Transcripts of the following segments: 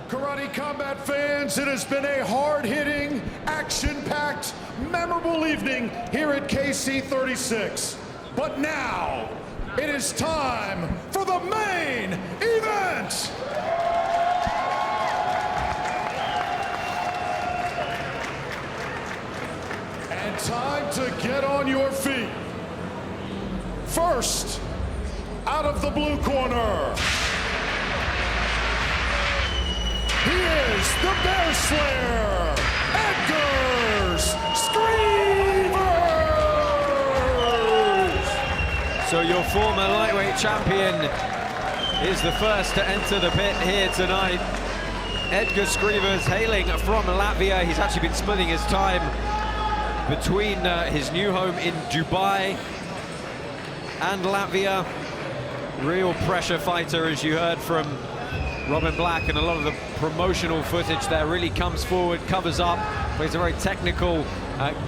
Karate Combat fans, it has been a hard-hitting, action-packed, memorable evening here at KC36. But now, it is time for the main event! And time to get on your feet. First, out of the blue corner, he is the Bear Slayer, Edgars, Skrivers! So your former lightweight champion is the first to enter the pit here tonight. Edgars Skrivers, hailing from Latvia. He's actually been splitting his time between his new home in Dubai and Latvia. Real pressure fighter, as you heard from Robin Black, and a lot of the promotional footage there really comes forward, covers up, plays a very technical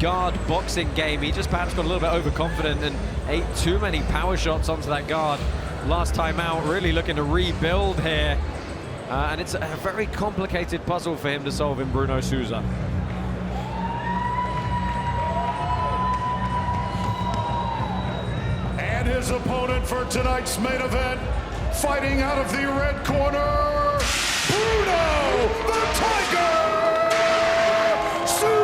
guard boxing game. He just perhaps got a little bit overconfident and ate too many power shots onto that guard last time out. Really looking to rebuild here, and it's a very complicated puzzle for him to solve in Bruno Souza. And his opponent for tonight's main event, fighting out of the red corner, Bruno the Tiger Souza!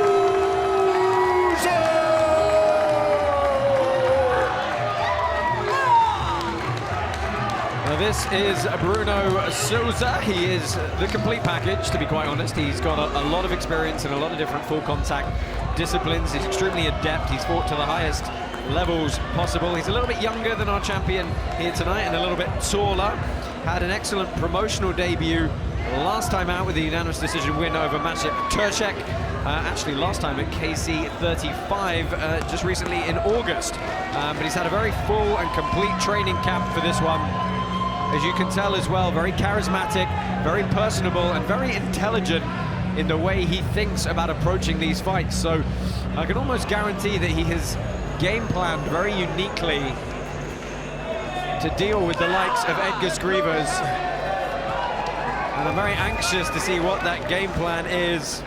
Now this is Bruno Souza. He is the complete package, to be quite honest. He's got a lot of experience in a lot of different full contact disciplines. He's extremely adept. He's fought to the highest levels possible. He's a little bit younger than our champion here tonight and a little bit taller. Had an excellent promotional debut last time out with a unanimous decision win over Maciej Turczek. Actually last time at KC35, just recently in August. But he's had a very full and complete training camp for this one. As you can tell as well, very charismatic, very personable, and very intelligent in the way he thinks about approaching these fights. So I can almost guarantee that he has game planned very uniquely to deal with the likes of Edgars Skrivers. And I'm very anxious to see what that game plan is.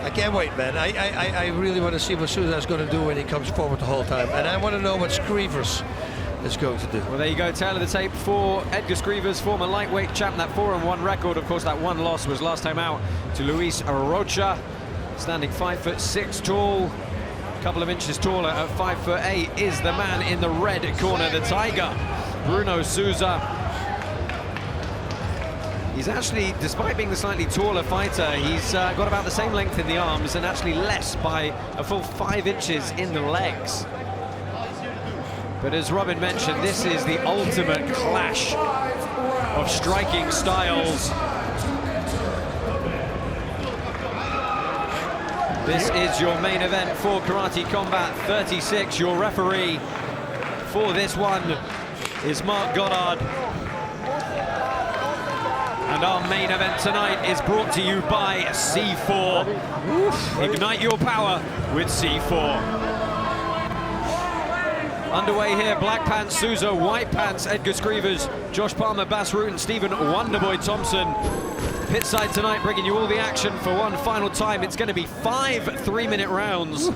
I can't wait, man. I really want to see what Souza is going to do when he comes forward the whole time. And I want to know what Skrivers is going to do. Well, there you go, tail of the tape for Edgars Skrivers, former lightweight champ. That 4-1 record, of course, that one loss was last time out to Luis Rocha, standing 5'6" tall, a couple of inches taller at 5'8", is the man in the red corner, the Tiger, Bruno Souza. He's actually, despite being the slightly taller fighter, he's got about the same length in the arms and actually less by a full 5 inches in the legs. But as Robin mentioned, this is the ultimate clash of striking styles. This is your main event for Karate Combat 36. Your referee for this one is Mark Goddard. And our main event tonight is brought to you by C4. Ignite your power with C4. Underway here, black pants Souza, white pants Edgars Skrivers, Josh Palmer, Bas Rutten, Stephen Wonderboy Thompson. Pit side tonight, bringing you all the action for one final time. It's going to be 5 3-minute rounds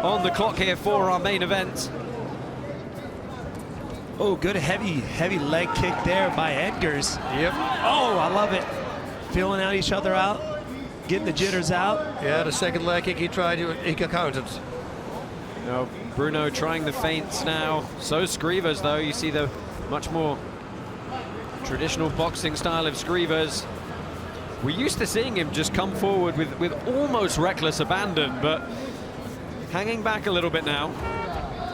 on the clock here for our main event. Oh, good heavy leg kick there by Edgars. Yep. Oh, I love it. Feeling out each other out, getting the jitters out. Yeah, the second leg kick he tried, he counted. No, Bruno trying the feints now. So Skrivers, though, you see the much more traditional boxing style of Skrivers. We're used to seeing him just come forward with almost reckless abandon, but hanging back a little bit now.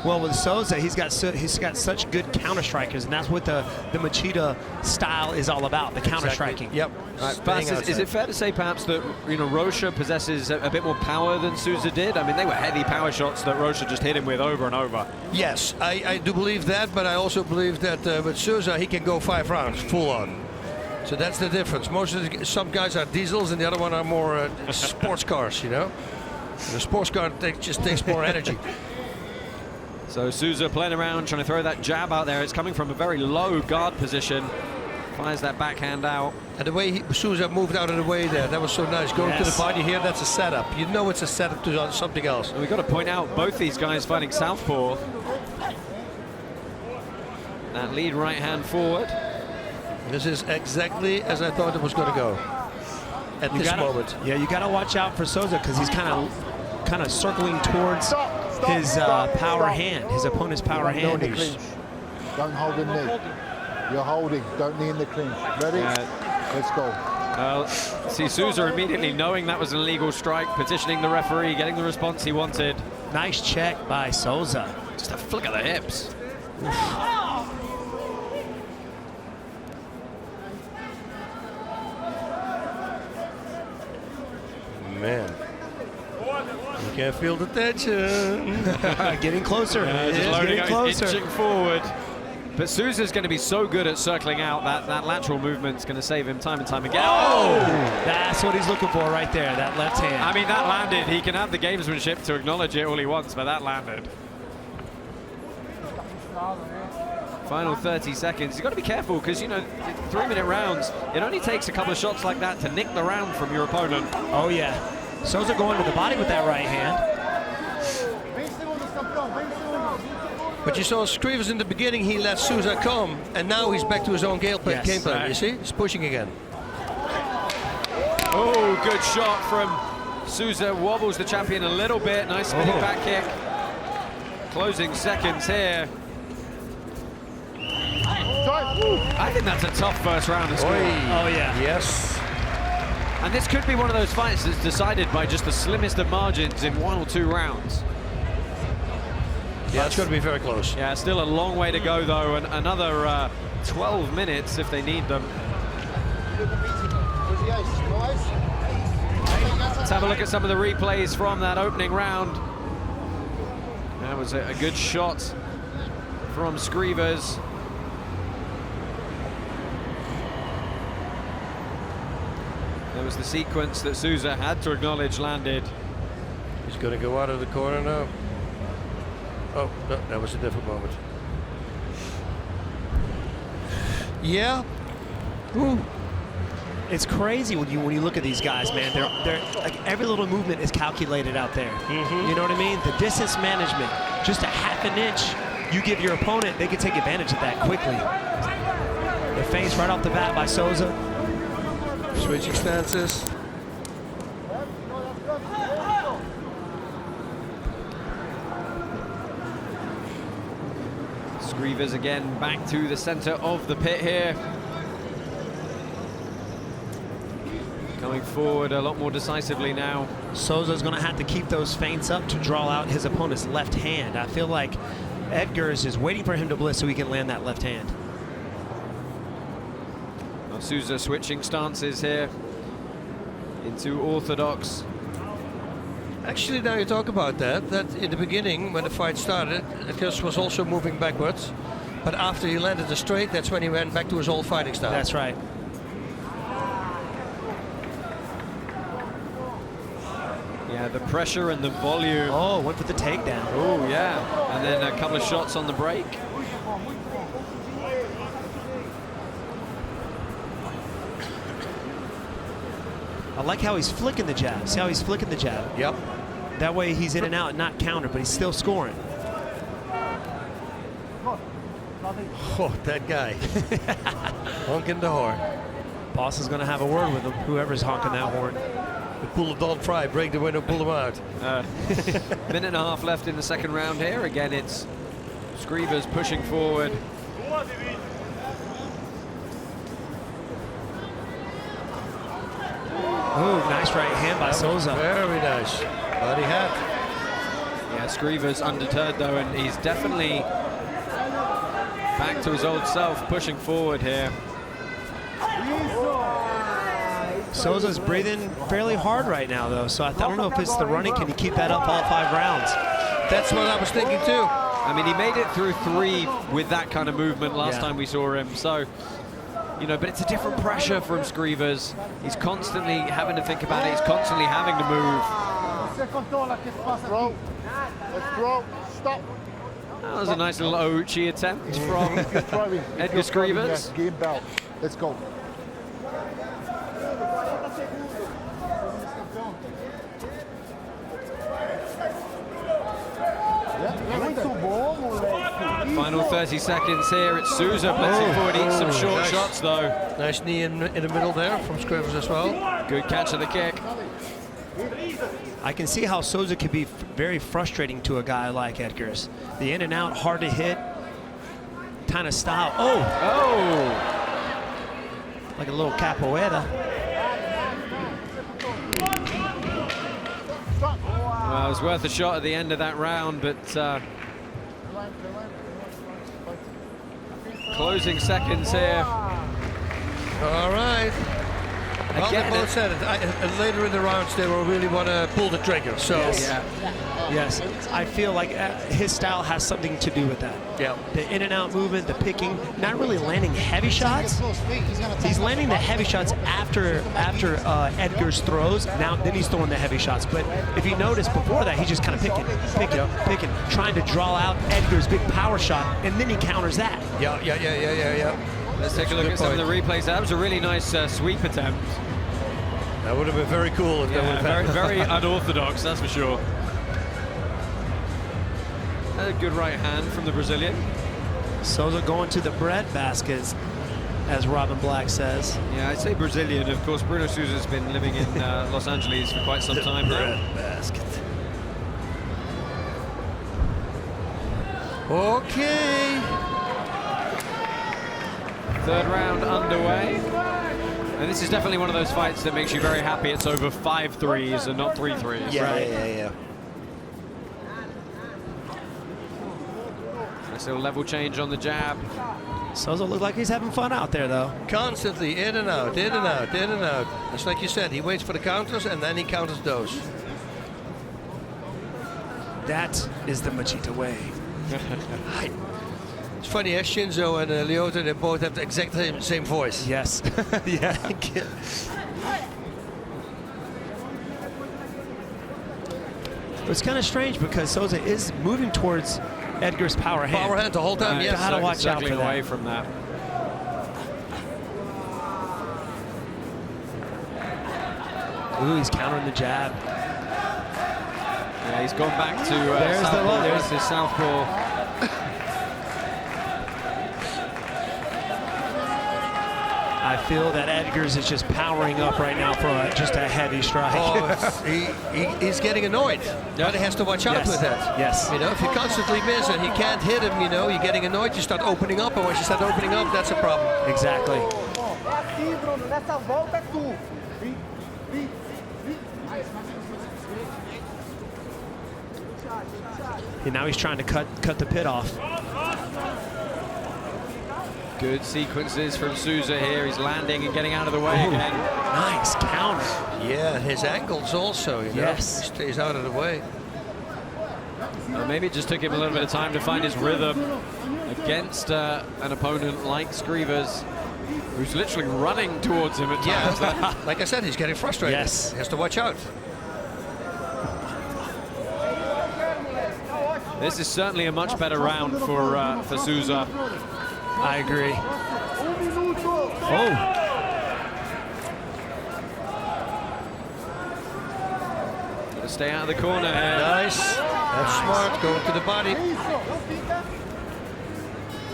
Well, with Souza, he's got such good counter strikers, and that's what the Machida style is all about, the counter striking. Yep. Bas, is it fair to say perhaps that Rocha possesses a bit more power than Souza did? I mean, they were heavy power shots that Rocha just hit him with over and over. Yes, I do believe that, but I also believe that with Souza he can go 5 rounds full on. So that's the difference. Some guys are diesels and the other one are more sports cars, you know. The sports car just takes more energy. So Souza playing around, trying to throw that jab out there. It's coming from a very low guard position. Fires that backhand out. And the way Souza moved out of the way there, that was so nice. Going to the body here, that's a setup. You know it's a setup to something else. And we've got to point out both these guys fighting southpaw. That lead right hand forward. This is exactly as I thought it was going to go at this moment. Yeah, you got to watch out for Souza because he's kind of circling towards his power hand, his opponent's power hand. Don't hold the knee. You're holding. Don't knee in the clinch. Ready? Let's go. See Souza immediately knowing that was an illegal strike, petitioning the referee, getting the response he wanted. Nice check by Souza. Just a flick of the hips. Man. You can't feel the tension. Getting closer. Just loading getting up, closer. inching forward. But Souza's going to be so good at circling out, that lateral movement's going to save him time and time again. Oh! That's what he's looking for right there, that left hand. I mean, that landed. He can have the gamesmanship to acknowledge it all he wants, but that landed. Final 30 seconds. You've got to be careful because, you know, 3-minute rounds, it only takes a couple of shots like that to nick the round from your opponent. Oh, yeah. Souza going to the body with that right hand. But you saw Skrivers in the beginning, he let Souza come, and now he's back to his own game plan. You see? He's pushing again. Oh, good shot from Souza. Wobbles the champion a little bit. Nice spinning back kick. Closing seconds here. I think that's a tough first round to score. Oh, yeah. Yes. And this could be one of those fights that's decided by just the slimmest of margins in 1 or 2 rounds. Yeah, it's going to be very close. Yeah, still a long way to go, though, and another 12 minutes if they need them. Let's have a look at some of the replays from that opening round. That was a good shot from Skrivers. There was the sequence that Souza had to acknowledge landed. He's going to go out of the corner now. Oh, no, that was a different moment. Yeah. Ooh. It's crazy when you look at these guys, man. They're like every little movement is calculated out there. You know what I mean? The distance management, just a half an inch, you give your opponent, they can take advantage of that quickly. The feints right off the bat by Souza. Switching stances. Skrivers again back to the center of the pit here. Coming forward a lot more decisively now. Souza's going to have to keep those feints up to draw out his opponent's left hand. I feel like Edgars is waiting for him to blitz so he can land that left hand. Well, Souza switching stances here into orthodox. Actually, now you talk about that in the beginning, when the fight started, Edgars was also moving backwards. But after he landed the straight, that's when he went back to his old fighting style. That's right. Yeah, the pressure and the volume. Oh, went for the takedown. Oh, yeah. And then a couple of shots on the break. I like how he's flicking the jab. See how he's flicking the jab? Yep. That way he's in and out, not countered, but he's still scoring. Oh, that guy. Honking the horn. Boss is going to have a word with him, whoever's honking that horn. The pull of Don Fry, break the window, pull him out. Minute and a half left in the second round here. Again, it's Skrivers pushing forward. Ooh, nice right hand by Souza. Very nice. Body hat. Yeah, Skrivers undeterred though, and he's definitely back to his old self, pushing forward here. Souza's breathing fairly hard right now, though, so I don't know if it's the running. Can he keep that up all 5 rounds? That's what I was thinking too. I mean, he made it through 3 with that kind of movement last time we saw him, so, you know, but it's a different pressure from Skrivers. He's constantly having to think about it. He's constantly having to move. Throw. Let's throw. Stop. That was a nice little Ouchi attempt from You're throwing. Edgar Skrivers. Yes, game belt. Let's go. Final 30 seconds here. It's Souza blitzing forward. Eats some short shots though. Nice knee in the middle there from Skrivers as well. Good catch of the kick. I can see how Souza could be very frustrating to a guy like Edgars. The in and out, hard to hit kind of style. Like a little capoeira. Well, it was worth a shot at the end of that round, but closing seconds here. All right. Well, they Again, both said it. Later in the rounds, they will really want to pull the trigger. So, Yes, I feel like his style has something to do with that. yeah. The in and out movement, the picking, not really landing heavy shots. He's landing the heavy shots after Edgars throws. Now, then he's throwing the heavy shots. But if you notice before that, he's just kind of picking, trying to draw out Edgars' big power shot, and then he counters that. Yeah. let's take a look at some of the replays. That was a really nice sweep attempt. That would have been very cool if that would have Very, happened. very unorthodox, that's for sure. A good right hand from the Brazilian. Souza going to the bread baskets, as Robin Black says. Yeah, I'd say Brazilian. Of course, Bruno Souza's been living in Los Angeles for quite some time now. Bread basket. Okay. Third round underway. And this is definitely one of those fights that makes you very happy it's over 5 threes and not 3 threes. Yeah. Nice little level change on the jab. Souza looked like he's having fun out there, though. Constantly in and out. Just like you said, he waits for the counters and then he counters those. That is the Machita way. It's funny, Shinzo and Lyoto, they both have the exact same voice. Yes. Yeah. It's kind of strange because Souza is moving towards Edgar's power hand. Power hand the whole time, yes. How to watch out for circling that. away from that. Ooh, he's countering the jab. Yeah, he's gone back to There's the southpaw. low. There's his southpaw. I feel that Edgars is just powering up right now for just a heavy strike. Oh, he's getting annoyed. But he has to watch out Yes. with that. Yes. You know, if you constantly miss and he can't hit him, you know, you're getting annoyed, you start opening up, and once you start opening up, that's a problem. Exactly. Aqui, Bruno, nessa volta é tu. And now he's trying to cut the pit off. Good sequences from Souza here. He's landing and getting out of the way again. Nice counter. Yeah, his ankles also, you know. Yes. He stays out of the way. Maybe it just took him a little bit of time to find his rhythm against an opponent like Skrivers, who's literally running towards him at times. Yeah, like I said, he's getting frustrated. Yes. He has to watch out. This is certainly a much better round for Souza. I agree. Oh. Gotta stay out of the corner here. Nice. That's smart. Going to the body.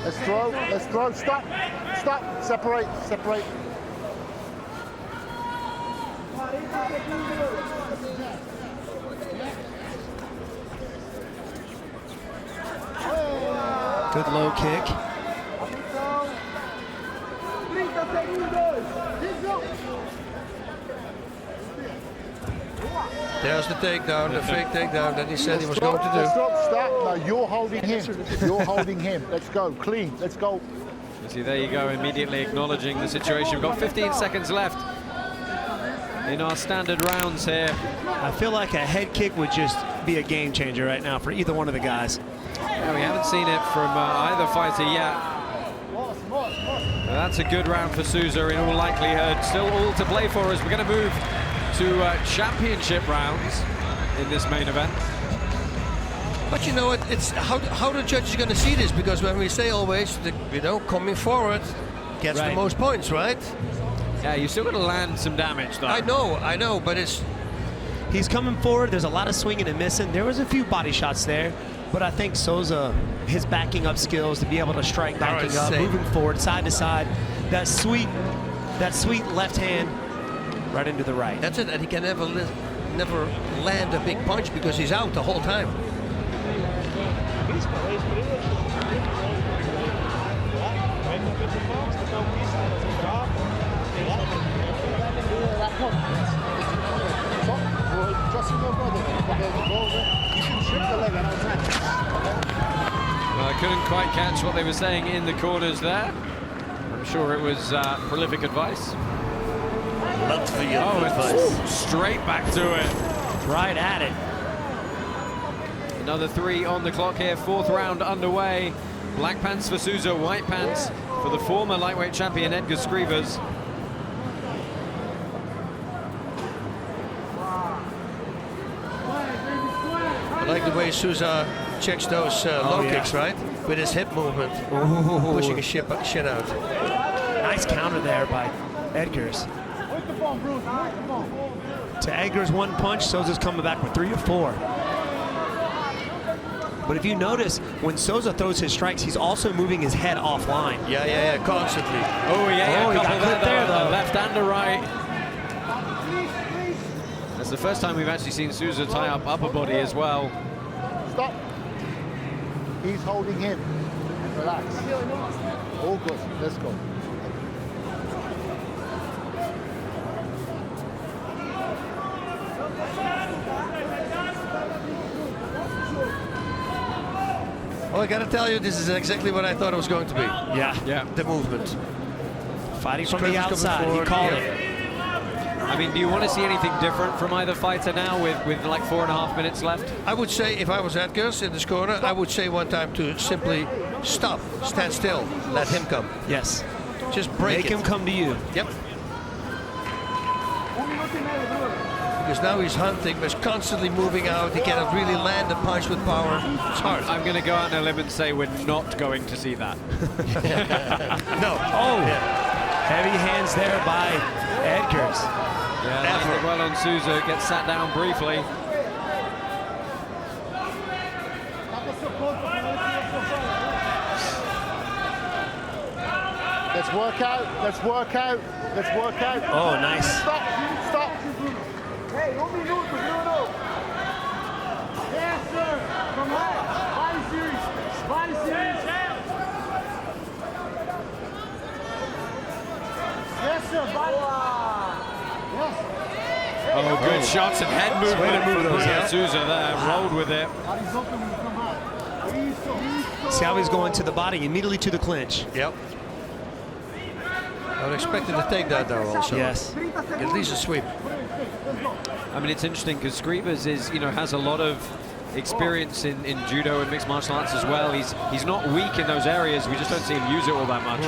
Let's throw. Stop. Separate. Good low kick. 30 segundos. There's the takedown, the fake takedown that he said he was going to Let's do. stop. No, you're holding him. Let's go. Clean. Let's go. See, there you go, immediately acknowledging the situation. We've got 15 seconds left in our standard rounds here. I feel like a head kick would just be a game changer right now for either one of the guys. Yeah, we haven't seen it from either fighter yet. That's a good round for Souza in all likelihood. Still all to play for us. We're going to move to championship rounds. in this main event. But you know, it's how the judge is going to see this, because when we say always, coming forward gets the most points, right? Yeah, you still got to land some damage, though. I know, but he's coming forward. There's a lot of swinging and missing. There was a few body shots there, but I think Souza, his backing up skills to be able to strike backing up, moving forward, side to side, that sweet left hand right into the right. That's it, and he can never land a big punch because he's out the whole time. Well, I couldn't quite catch what they were saying in the corners there. I'm sure it was prolific advice. Love for you. It's straight back to it. Right at it. Another 3 on the clock here, 4th round underway. Black pants for Souza, white pants for the former lightweight champion Edgars Skrivers. I like the way Souza checks those low kicks, right? With his hip movement, pushing his shit out. Nice counter there by Edgars. To Edgars' 1 punch, Souza's coming back with 3 or 4. But if you notice, when Souza throws his strikes, he's also moving his head offline. Yeah, constantly. Oh, yeah, he got clipped there, though. Left and a right. That's the first time we've actually seen Souza tie up upper body as well. Stop. He's holding him. Relax. All good. Let's go. Well, I gotta tell you, this is exactly what I thought it was going to be. Yeah. The movement. Fighting from the outside, he called it. I mean, do you want to see anything different from either fighter now with like 4.5 minutes left? I would say, if I was Edgars in this corner, I would say one time to simply stop, stand still, let him come. Yes. Just break Make him come to you. Yep. Because now he's hunting, but he's constantly moving out. He cannot really land a punch with power. It's hard. I'm going to go out on a limb and say we're not going to see that. No. Oh, heavy hands there by Edgars. Yeah, landed well on Souza, gets sat down briefly. Let's work out. Let's work out. Let's work out. Oh, nice. Stop. Hey, 1 minuto, Bruno! Yes, sir! Come on! Body series! Body series! Yes, sir! Body! Yes! Oh, good shots and head movement Way to move from those, Bruno yeah. Souza there, rolled with it. See how he's going to the body, immediately to the clinch. Yep. I would expect him to take that though also. Yes. At least a sweep. I mean, it's interesting because Skrivers has a lot of experience in judo and mixed martial arts as well. He's not weak in those areas. We just don't see him use it all that much.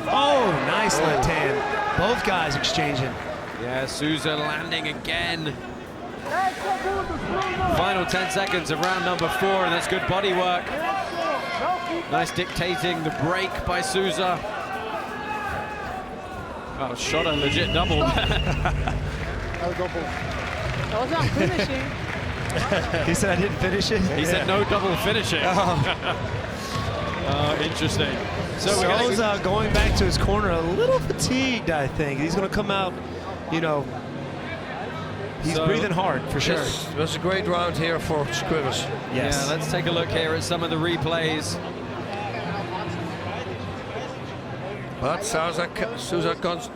Oh, nice left hand. Both guys exchanging. Yeah, Souza landing again. Final 10 seconds of round number 4, and that's good body work. Nice dictating the break by Souza. Oh, shot a legit double. No double. That was not finishing. He said I didn't finish it? He said no double finishing. Oh, interesting. So Souza going back to his corner a little fatigued, I think. He's going to come out, he's breathing hard for sure. It was a great round here for Skrivers. Yes. Yeah, let's take a look here at some of the replays. But Souza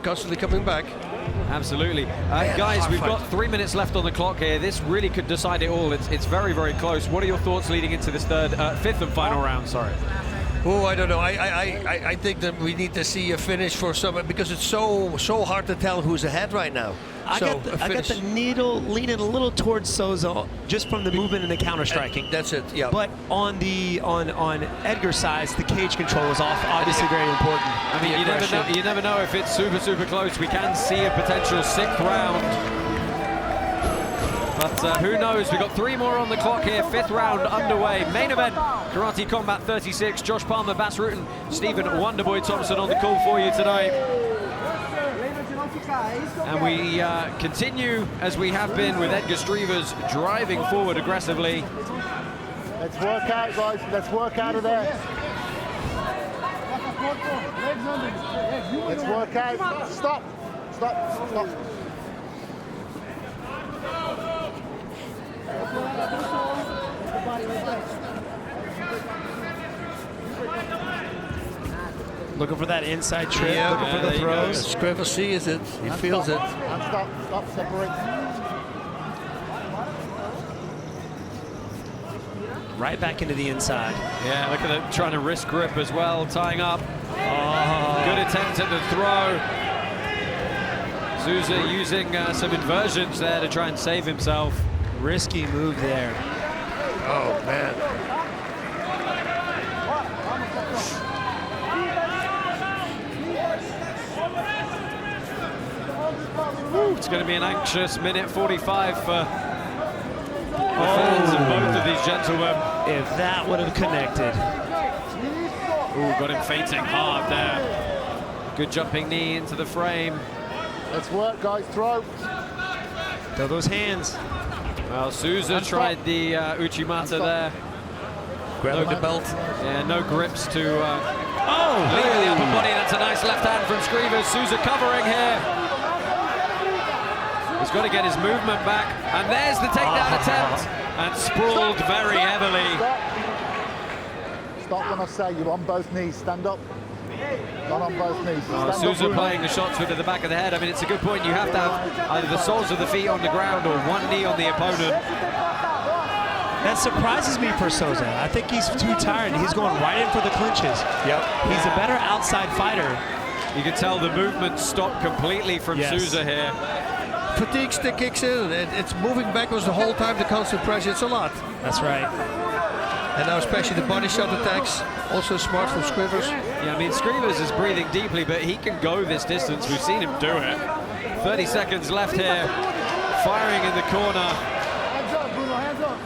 constantly coming back. Absolutely. Guys, we've got 3 minutes left on the clock here. This really could decide it all. It's very, very close. What are your thoughts leading into this fifth and final round? Sorry. Oh, I don't know. I think that we need to see a finish for someone because it's so hard to tell who's ahead right now. I got the needle leaning a little towards Souza just from the movement and the counter striking. That's it. Yeah. But on Edgar's side, the cage control is obviously very important. I mean, you never know if it's super, super close. We can see a potential 6th round. But who knows? We've got 3 more on the clock here. 5th round underway. Main event, Karate Combat 36. Josh Palmer, Bas Rutten, Stephen Wonderboy Thompson on the call for you tonight. And we continue as we have been with Edgars Skrivers driving forward aggressively. Let's work out, guys. Let's work out of there. Let's work out. Stop. Stop. Stop. Looking for that inside trip, Yeah, looking for the throws. Skrivers sees it, he feels it. And stop. Stop. Separate. Right back into the inside. Yeah, look at it, trying to wrist grip as well, tying up. Oh. Good attempt at the throw. Souza using some inversions there to try and save himself. Risky move there. Oh, man. It's going to be an anxious minute 45 for the fans of both of these gentlemen. If that would have connected. Ooh, got him fainting hard there. Good jumping knee into the frame. Let's work, guys. Throw. Throw those hands. Well, Souza tried the Uchimata there. Grab the belt. Yeah, no grips to leave the upper body. That's a nice left hand from Skrivers. Souza covering here. He's got to get his movement back. And there's the takedown attempt. And sprawled very heavily. Stop when I say you're on both knees. Stand up. Not on both knees. Stand Souza up, playing the shots with the back of the head. I mean, it's a good point. You have to have either the soles of the feet on the ground or one knee on the opponent. That surprises me for Souza. I think he's too tired. He's going right in for the clinches. Yep. He's a better outside fighter. You can tell the movement stopped completely from Souza here. Fatigue stick kicks in. It's moving backwards the whole time, the constant pressure. It's a lot. That's right. And now especially the body shot attacks. Also smart from Skrivers. Yeah, I mean, Skrivers is breathing deeply, but he can go this distance. We've seen him do it. 30 seconds left here. Firing in the corner. Hands up, Bruno, hands up.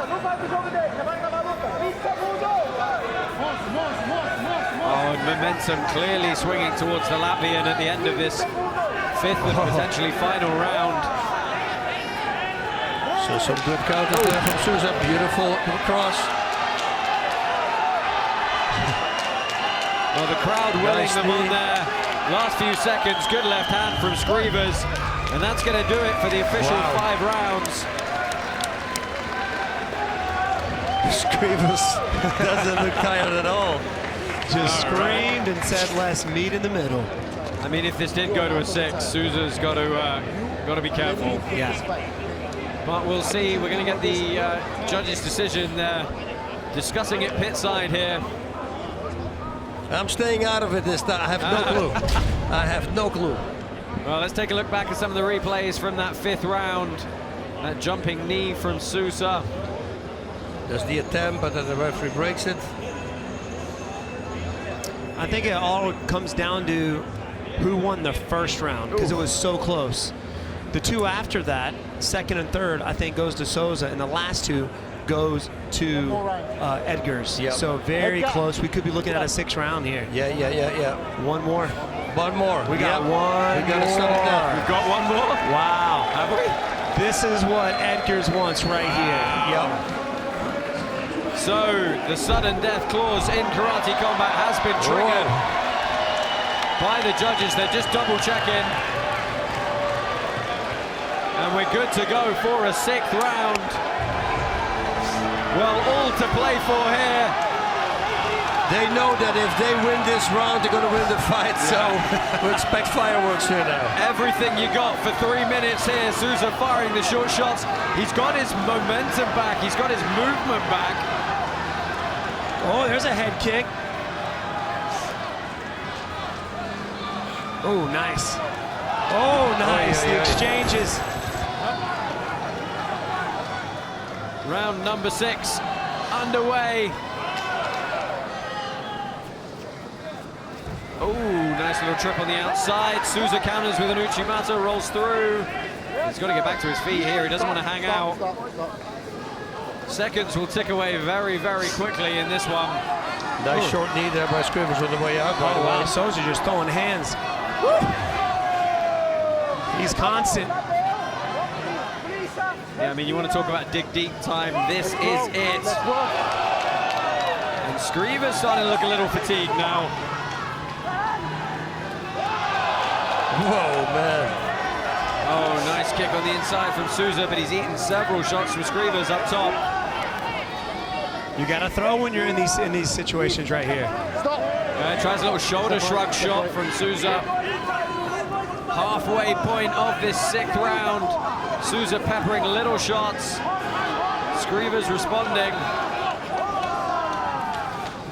No vai pro jogo dele, vai acabar a luta. 20 segundos. Oh, and momentum clearly swinging towards the Latvian at the end of this 5th and potentially final round. So some good counter there from Souza. Beautiful cross. Well, the crowd willing them on there. Last few seconds, good left hand from Skrivers. And that's going to do it for the official 5 rounds. Skrivers doesn't look tired at all. Just screamed and said, "Let's meet in the middle." I mean, if this did go to a 6, Souza's got to be careful. Yeah. But we'll see. We're going to get the judge's decision discussing it pit side here. I'm staying out of it this time. I have no clue. I have no clue. Well, let's take a look back at some of the replays from that 5th round. That jumping knee from Souza. There's the attempt, but then the referee breaks it. I think it all comes down to who won the first round, because it was so close. The 2 after that, 2nd and 3rd, I think goes to Souza, and the last 2 goes to Edgars. Yep. So very close. We could be looking at a 6th round here. Yeah. One more. One more. We got one We got to settle down. We've got one more. Wow. Have we? This is what Edgars wants right here. Yep. So, the sudden death clause in Karate Combat has been triggered by the judges. They're just double checking. And we're good to go for a 6th round. Well, all to play for here. They know that if they win this round, they're going to win the fight. So we expect fireworks here now. Everything you got for 3 minutes here. Souza firing the short shots. He's got his momentum back. He's got his movement back. Oh, there's a head kick. Oh, nice. Oh, nice. The exchanges. Round number 6 underway. Oh, nice little trip on the outside. Souza counters with an Uchimata, rolls through. He's got to get back to his feet here. He doesn't want to hang out. Stop. Seconds will tick away very, very quickly in this one. Nice short knee there by Skrivers on the way out. By the way. Wow, Souza just throwing hands. He's constant. Yeah, I mean, you want to talk about dig deep time. This is it. And Skrivers starting to look a little fatigued now. Whoa, man. Oh, nice kick on the inside from Souza, but he's eaten several shots from Skrivers up top. You got to throw when you're in these situations right here. Tries a little shoulder shrug shot from Souza. Halfway point of this 6th round. Souza peppering little shots. Skrivers responding.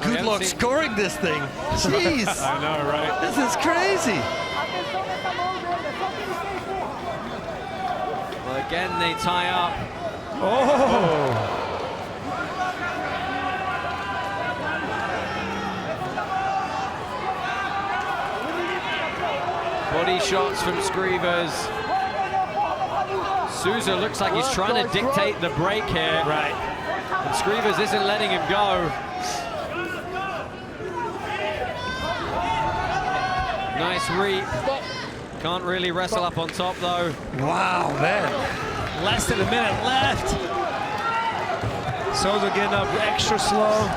Good luck scoring this thing. Jeez. I know, right? This is crazy. Well, again, they tie up. Oh. Body shots from Skrivers. Souza looks like he's trying to dictate the break here. Right. And Skrivers isn't letting him go. Nice reap. Can't really wrestle up on top though. Wow, man. Less than a minute left. Souza getting up extra slow.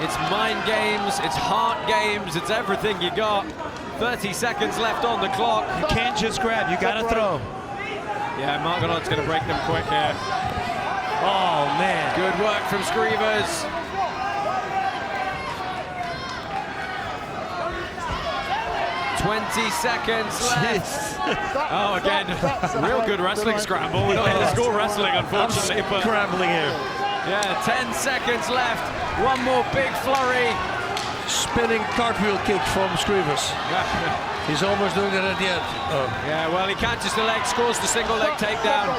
It's mind games, it's heart games, it's everything you got. 30 seconds left on the clock. You can't just grab, you gotta throw. Yeah, Margonot's gonna break them quick here. Oh, man. Good work from Skrivers. .20 seconds left. Oh, again, real good wrestling scramble. We're not in the school wrestling, unfortunately, but Scrambling here. yeah, 10 seconds left. One more big flurry. Spinning cartwheel kick from Skrivers. He's almost doing it at the end. Oh. Yeah, well, he catches the leg, scores the single leg takedown.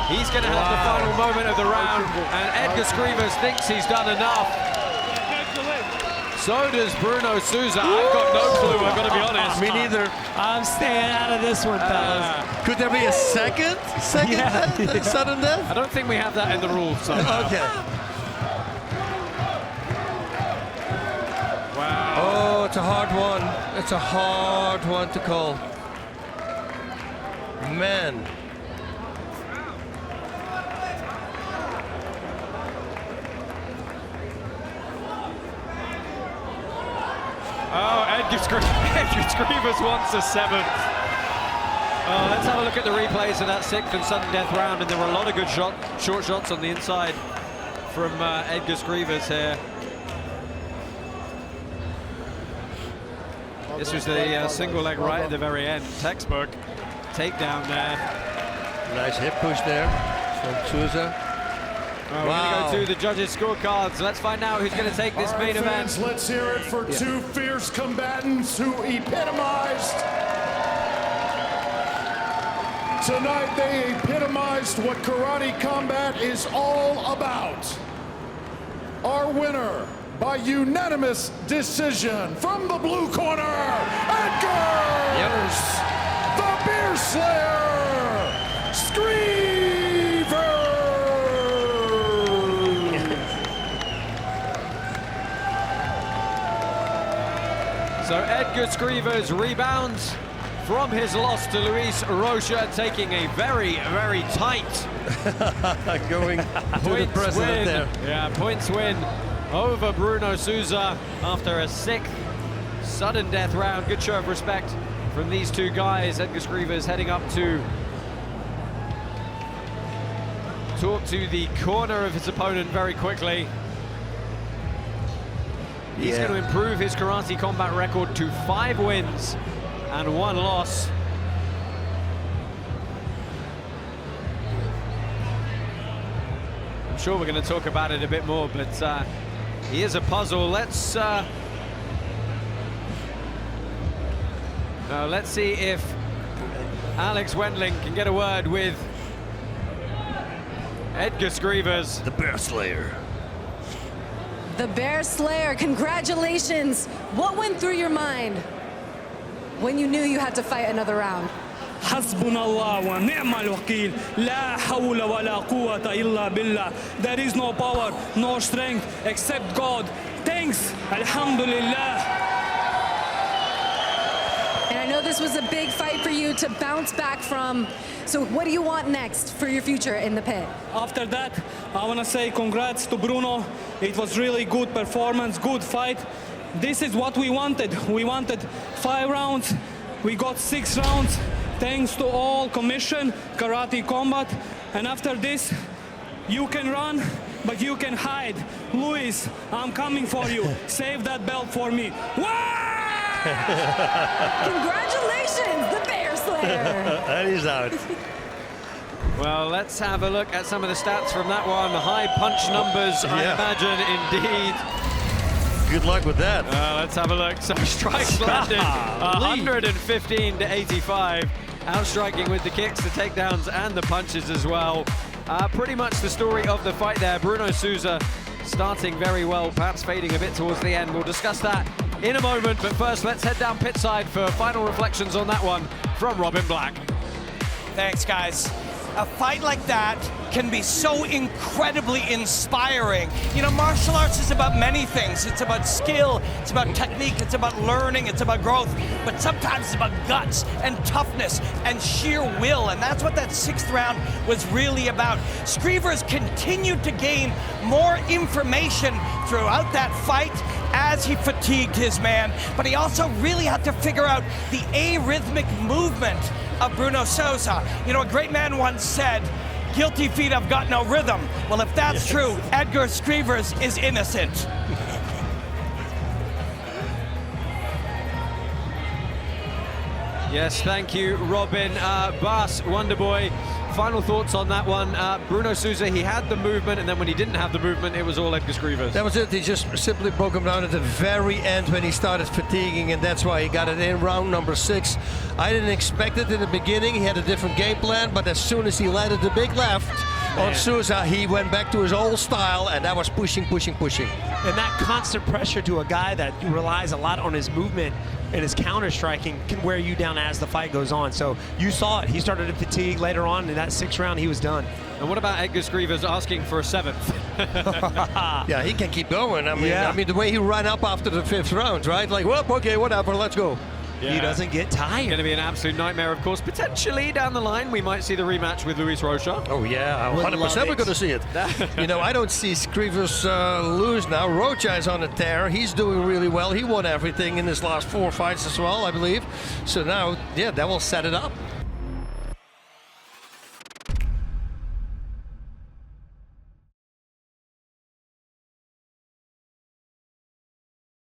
He's going to have the final moment of the round, and Edgars Skrivers thinks he's done enough. So does Bruno Souza. I've got no clue, I've got to be honest. Me neither. I'm staying out of this one, fellas. Could there be a second Yeah. death? Sudden death? I don't think we have that in the rules somehow. Okay. Wow. Oh, it's a hard one. It's a hard one to call. Man. Oh, Edgars Skrivers wants a 7th. Let's have a look at the replays of that 6th and sudden death round, and there were a lot of good short shots on the inside from Edgars Skrivers here. This was the single leg right at the very end. Textbook takedown there. Nice hip push there from Souza. We're going to go to the judges' scorecards. Let's find out who's going to take this main event. Let's hear it for two fierce combatants who epitomized. Tonight they epitomized what karate combat is all about. Our winner by unanimous decision from the blue corner, Edgars, the Beer Slayer, Skrivers. So Edgars Skrivers rebounds from his loss to Luis Rocha, taking a very, very tight Going to the points president win. there. Yeah, points win over Bruno Souza after a 6th sudden death round. Good show of respect from these two guys. Edgars Skrivers heading up to talk to the corner of his opponent very quickly. He's going to improve his karate combat record to 5 wins and 1 loss. I'm sure we're going to talk about it a bit more, but he is a puzzle. Let's see if Alex Wendling can get a word with Edgars Skrivers. The Bear Slayer. The Bear Slayer, congratulations. What went through your mind? when you knew you had to fight another round? حسبنا الله ونعم الوكيل لا حول ولا قوة إلا بالله. There is no power, no strength except God. Thanks, Alhamdulillah. And I know this was a big fight for you to bounce back from. So what do you want next for your future in the pit? After that, I want to say congrats to Bruno. It was really good performance, good fight. This is what we wanted. We wanted 5 rounds. We got 6 rounds. Thanks to all commission, karate combat. And after this, you can run, but you can hide. Luis, I'm coming for you. Save that belt for me. Congratulations, the Bear Slayer. And he's out. Well, let's have a look at some of the stats from that one. High punch numbers, I imagine, indeed. Good luck with that. Let's have a look. So strikes landed 115 to 85. Outstriking with the kicks, the takedowns, and the punches as well. Pretty much the story of the fight there. Bruno Souza starting very well, perhaps fading a bit towards the end. We'll discuss that in a moment, but first let's head down pit side for final reflections on that one from Robin Black. Thanks, guys. A fight like that can be so incredibly inspiring. You know, martial arts is about many things. It's about skill, it's about technique, it's about learning, it's about growth, but sometimes it's about guts and toughness and sheer will, and that's what that 6th round was really about. Skrivers continued to gain more information throughout that fight as he fatigued his man, but he also really had to figure out the arrhythmic movement of Bruno Souza. You know, a great man once said, guilty feet have got no rhythm. Well, if that's true, Edgars Skrivers is innocent. Yes, thank you, Robin. Bas, Wonderboy, final thoughts on that one. Bruno Souza, he had the movement, and then when he didn't have the movement, it was all Edgars Skrivers. That was it. He just simply broke him down at the very end when he started fatiguing, and that's why he got it in round number 6. I didn't expect it in the beginning. He had a different game plan, but as soon as he landed the big left on Souza, he went back to his old style, and that was pushing, pushing, pushing. And that constant pressure to a guy that relies a lot on his movement and his counter striking can wear you down as the fight goes on. So you saw it. He started to fatigue later on. In that 6th round, he was done. And what about Edgars Skrivers asking for a 7th? Yeah, he can keep going. I mean, the way he ran up after the 5th round, right? Like, well, okay, whatever, let's go. Yeah. He doesn't get tired. Going to be an absolute nightmare, of course. Potentially down the line, we might see the rematch with Luis Rocha. Oh, yeah, 100% we're going to see it. You know, I don't see Skrivers lose now. Rocha is on a tear. He's doing really well. He won everything in his last 4 fights as well, I believe. So now, yeah, that will set it up.